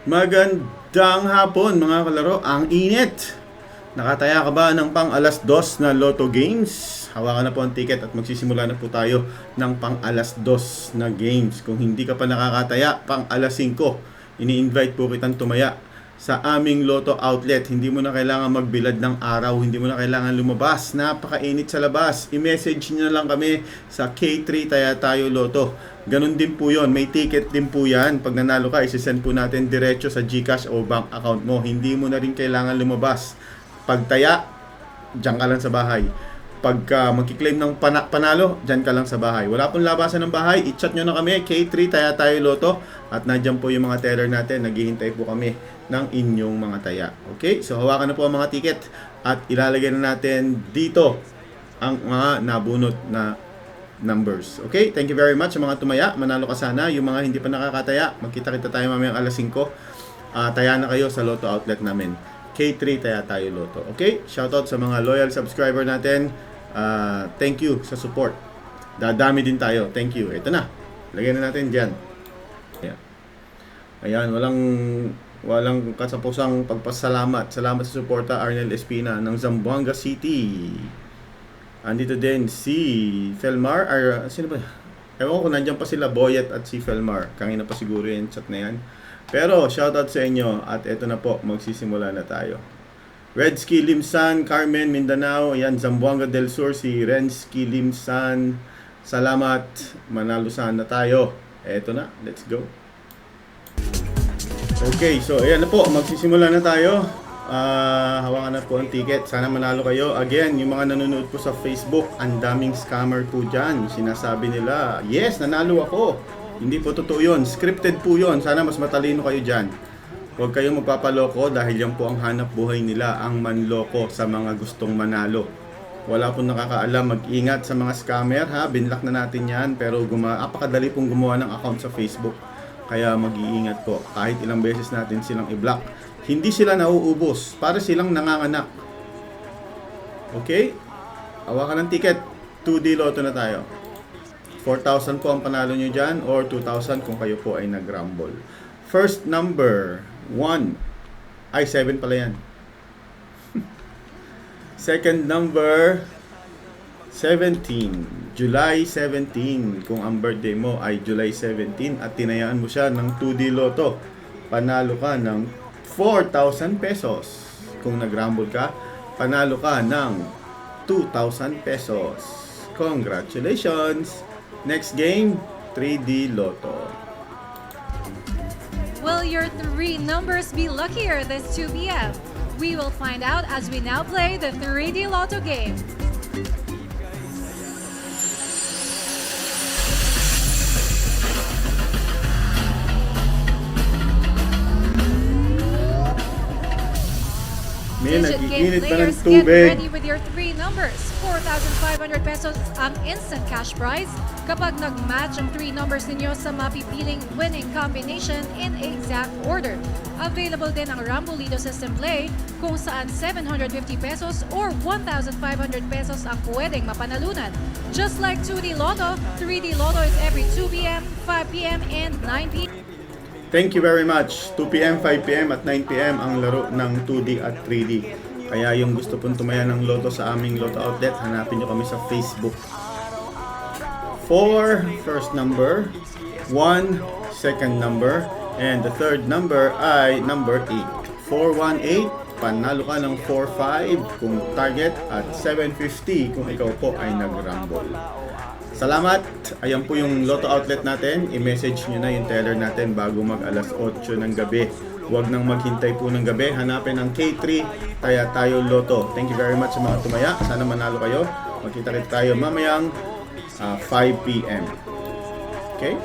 Magandang hapon mga kalaro, ang init. Nakataya ka ba ng pang alas 2 na Lotto Games? Hawakan na po ang ticket at magsisimula na po tayo ng pang alas 2 na games. Kung hindi ka pa nakakataya, pang alas 5, ini-invite po kitang tumaya sa aming Lotto outlet. Hindi mo na kailangan magbilad ng araw, hindi mo na kailangan lumabas. Napakainit sa labas. I-message nyo na lang kami sa K3 Taya Tayo Lotto. Ganun din po yon, may ticket din po yan. Pag nanalo ka, isisend po natin diretso sa GCash o bank account mo. Hindi mo na rin kailangan lumabas. Pag taya, dyan ka lang sa bahay. Pagka magkiklaim ng panalo, dyan ka lang sa bahay. Wala pong labasan ng bahay, i-chat nyo na kami, K3 Taya Tayo Lotto. At nandyan po yung mga teller natin, naghihintay po kami ng inyong mga taya. Okay, so hawakan na po ang mga ticket at ilalagay na natin dito ang mga nabunot na numbers. Okay, thank you very much sa mga tumaya. Manalo ka sana. Yung mga hindi pa nakakataya, magkita-kita tayo mamayang alas 5. Taya na kayo sa Lotto outlet namin, K3 Taya Tayo Lotto. Okay, shoutout sa mga loyal subscriber natin. Thank you sa support. Dadami din tayo. Thank you. Ito na, lagyan na natin dyan. Ayan, walang kasapusang pagpasalamat. Salamat sa suporta, Arnel Espina ng Zamboanga City. Andito din si Felmar, sino ba? Ewan ko kung nandiyan pa sila, Boyet at si Felmar. Kanina pa siguro yung chat na yan. Pero shoutout sa inyo at eto na po, magsisimula na tayo. Redski Limsan, Carmen, Mindanao. Ayan, Zamboanga del Sur, si Renski Limsan. Salamat, manalo sana tayo. Eto na, let's go. Okay, so ayan na po, magsisimula na tayo. Hawakan na po ang ticket. Sana manalo kayo. Again, yung mga nanonood po sa Facebook, ang daming scammer po dyan. Sinasabi nila, yes, nanalo ako. Hindi po totoo yun. Scripted po yun. Sana mas matalino kayo dyan. Huwag kayong magpapaloko dahil yan po ang hanap buhay nila, ang manloko sa mga gustong manalo. Wala pong nakakaalam. Mag-ingat sa mga scammer, ha. Binlock na natin yan. Pero apakadali pong gumawa ng account sa Facebook. Kaya mag-iingat po. Kahit ilang beses natin silang i-block, hindi sila nauubos. Para silang nanganganak. Okay? Hawakan ng ticket. 2D Lotto na tayo. 4,000 po ang panalo nyo dyan or 2,000 kung kayo po ay nag-rumble. First number, 1. Ay, 7 pala yan. Second number, 17. July 17. Kung ang birthday mo ay July 17 at tinayaan mo siya ng 2D Lotto, panalo ka ng 4,000 pesos. Kung nag-rumble ka, panalo ka ng 2,000 pesos. Congratulations! Next game, 3D Lotto. Will your 3 numbers be luckier this 2 p.m.? We will find out as we now play the 3D Lotto game. May Digit game nagiginit pa ng players, get tubig. ready with your 3 numbers. 4,500 pesos ang instant cash prize kapag nag-match ang 3 numbers ninyo sa mapipiling winning combination in exact order. Available din ang Rambolito System Play kung saan 750 pesos or 1,500 pesos ang pwedeng mapanalunan. Just like 2D Lotto, 3D Lotto is every 2 p.m., 5 p.m., and 9 p.m. Thank you very much. 2 p.m., 5 p.m. at 9 p.m. ang laro ng 2D at 3D. Kaya yung gusto pong tumaya ng Lotto sa aming Lotto outlet, hanapin nyo kami sa Facebook. 4, first number. 1, second number. And the third number ay number 8. 418, panalo ka ng 45 kung target at 750 kung ikaw po ay nag-rumble. Salamat! Ayan po yung Lotto outlet natin. I-message nyo na yung teller natin bago mag alas 8 ng gabi. Huwag nang maghintay po ng gabi. Hanapin ang K3 Taya Tayo Lotto. Thank you very much sa mga tumaya. Sana manalo kayo. Magkita-kita tayo mamayang 5 p.m. Okay?